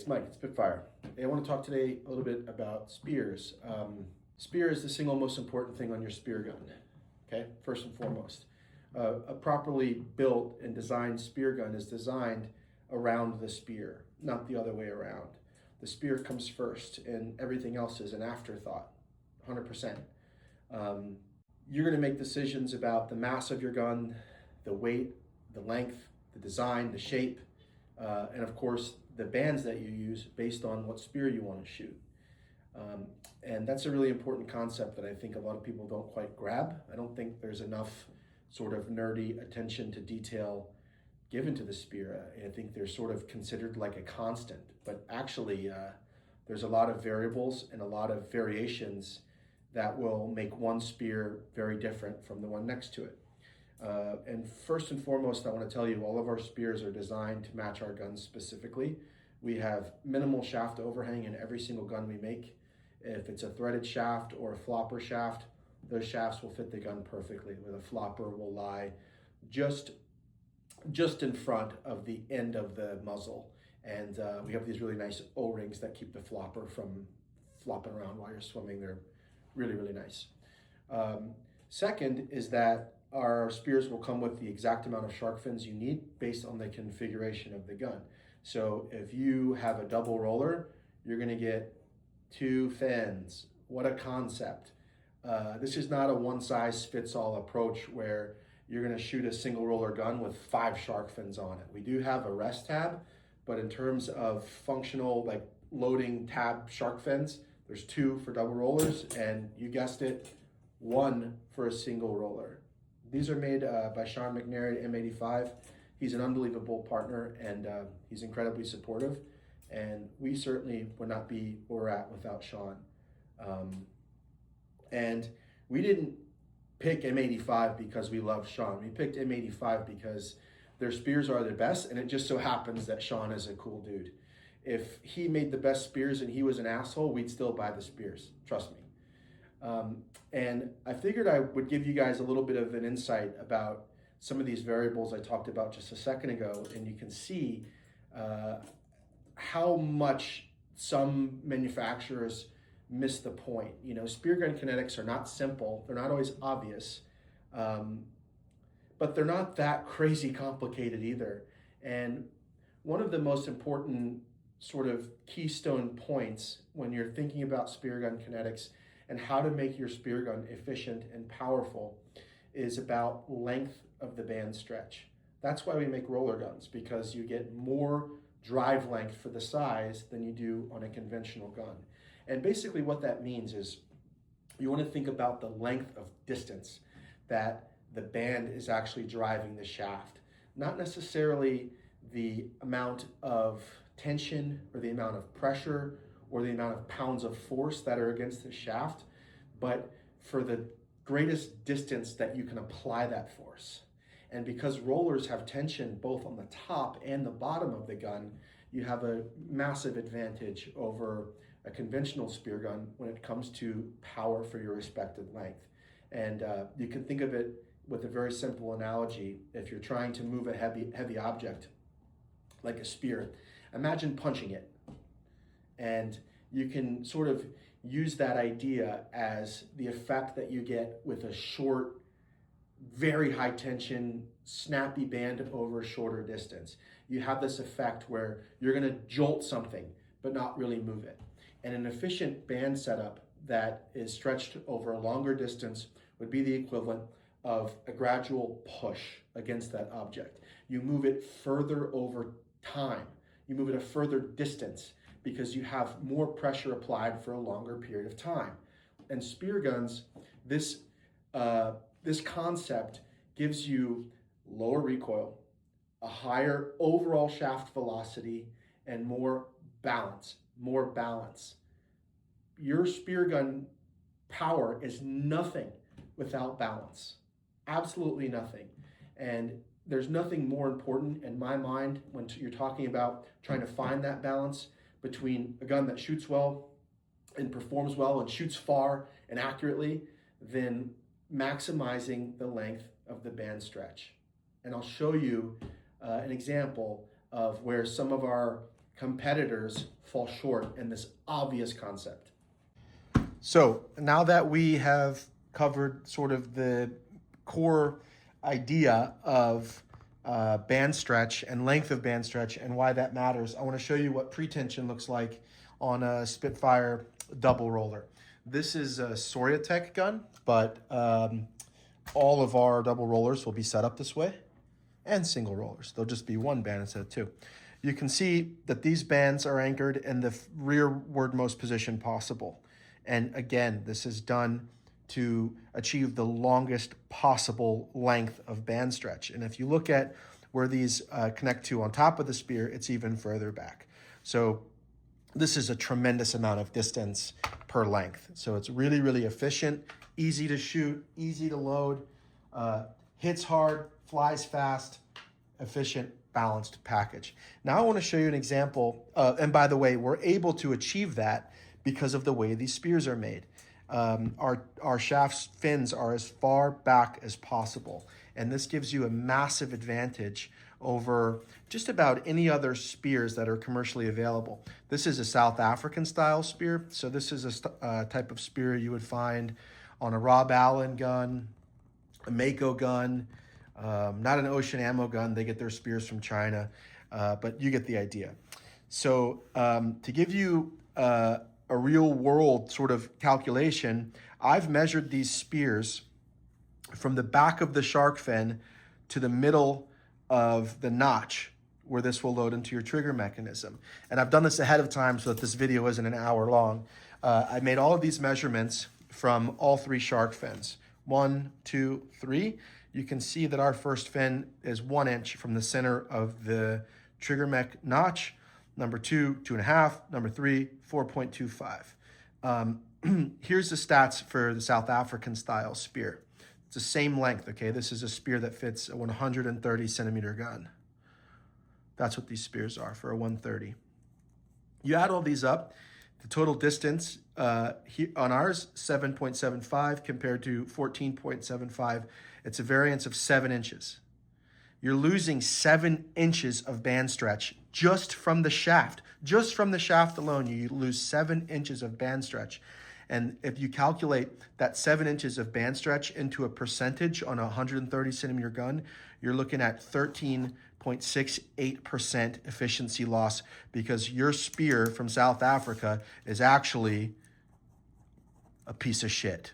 it's Mike, it's Spitfire. Hey, I want to talk today a little bit about spears. Spear is the single most important thing on your spear gun, okay, first and foremost. A properly built and designed spear gun is designed around the spear, not the other way around. The spear comes first and everything else is an afterthought, 100%. You're going to make decisions about the mass of your gun, the weight, the length, the design, the shape, and of course the bands that you use based on what spear you want to shoot. And that's a really important concept that I think a lot of people don't quite grab. I don't think there's enough sort of nerdy attention to detail given to the spear. I think they're sort of considered like a constant, but actually there's a lot of variables and a lot of variations that will make one spear very different from the one next to it. And first and foremost, I want to tell you, all of our spears are designed to match our guns specifically. We have minimal shaft overhang in every single gun we make. If it's a threaded shaft or a flopper shaft, those shafts will fit the gun perfectly, where the flopper will lie just in front of the end of the muzzle. And we have these really nice O-rings that keep the flopper from flopping around while you're swimming. They're really, really nice. Second is that our spears will come with the exact amount of shark fins you need based on the configuration of the gun. So if you have a double roller, you're gonna get 2 fins. What a concept. This is not a one-size-fits-all approach where you're gonna shoot a single roller gun with 5 shark fins on it. We do have a rest tab, but in terms of functional, like loading tab shark fins, there's 2 for double rollers, and you guessed it, 1 for a single roller. These are made by Sean McNary at M85. He's an unbelievable partner, and he's incredibly supportive. And we certainly would not be where we're at without Sean. And we didn't pick M85 because we love Sean. We picked M85 because their spears are the best, and it just so happens that Sean is a cool dude. If he made the best spears and he was an asshole, we'd still buy the spears, trust me. And I figured I would give you guys a little bit of an insight about some of these variables I talked about just a second ago, and you can see how much some manufacturers miss the point. You know, spear gun kinetics are not simple. They're not always obvious, but they're not that crazy complicated either. And one of the most important sort of keystone points when you're thinking about spear gun kinetics and how to make your spear gun efficient and powerful is about length of the band stretch. That's why we make roller guns, because you get more drive length for the size than you do on a conventional gun. And basically what that means is you want to think about the length of distance that the band is actually driving the shaft, not necessarily the amount of tension or the amount of pressure or the amount of pounds of force that are against the shaft, but for the greatest distance that you can apply that force. And because rollers have tension both on the top and the bottom of the gun, you have a massive advantage over a conventional spear gun when it comes to power for your respective length. And you can think of it with a very simple analogy. If you're trying to move a heavy object like a spear, imagine punching it. And you can sort of use that idea as the effect that you get with a short, very high tension, snappy band over a shorter distance. You have this effect where you're gonna jolt something, but not really move it. And an efficient band setup that is stretched over a longer distance would be the equivalent of a gradual push against that object. You move it further over time. You move it a further distance because you have more pressure applied for a longer period of time. And spear guns, this concept gives you lower recoil, a higher overall shaft velocity, and more balance. Your spear gun power is nothing without balance, absolutely nothing. And there's nothing more important in my mind when you're talking about trying to find that balance between a gun that shoots well and performs well and shoots far and accurately than maximizing the length of the band stretch. And I'll show you an example of where some of our competitors fall short in this obvious concept. So now that we have covered sort of the core idea of band stretch and length of band stretch and why that matters, I want to show you what pretension looks like on a Spitfire double roller. This is a Soryatec gun, but all of our double rollers will be set up this way, and single rollers. They'll just be one band instead of two. You can see that these bands are anchored in the rearwardmost position possible. And again, this is done to achieve the longest possible length of band stretch. And if you look at where these connect to on top of the spear, it's even further back. So this is a tremendous amount of distance per length. So it's really, really efficient, easy to shoot, easy to load, hits hard, flies fast, efficient, balanced package. Now I want to show you an example. And by the way, we're able to achieve that because of the way these spears are made. Our shaft fins are as far back as possible. And this gives you a massive advantage over just about any other spears that are commercially available. This is a South African style spear. So this is a type of spear you would find on a Rob Allen gun, a Mako gun, not an Ocean Ammo gun. They get their spears from China, but you get the idea. So to give you a real world sort of calculation, I've measured these spears from the back of the shark fin to the middle of the notch where this will load into your trigger mechanism. And I've done this ahead of time so that this video isn't an hour long. I made all of these measurements from all three shark fins. 1, 2, 3. You can see that our first fin is 1 inch from the center of the trigger mech notch. Number 2, 2.5. Number 3, 4.25. Here's the stats for the South African style spear. It's the same length, okay? This is a spear that fits a 130 centimeter gun. That's what these spears are for a 130. You add all these up, the total distance on ours, 7.75 compared to 14.75. It's a variance of 7 inches. You're losing 7 inches of band stretch just from the shaft. Just from the shaft alone, you lose 7 inches of band stretch. And if you calculate that 7 inches of band stretch into a percentage on a 130 centimeter gun, you're looking at 13.68% efficiency loss because your spear from South Africa is actually a piece of shit.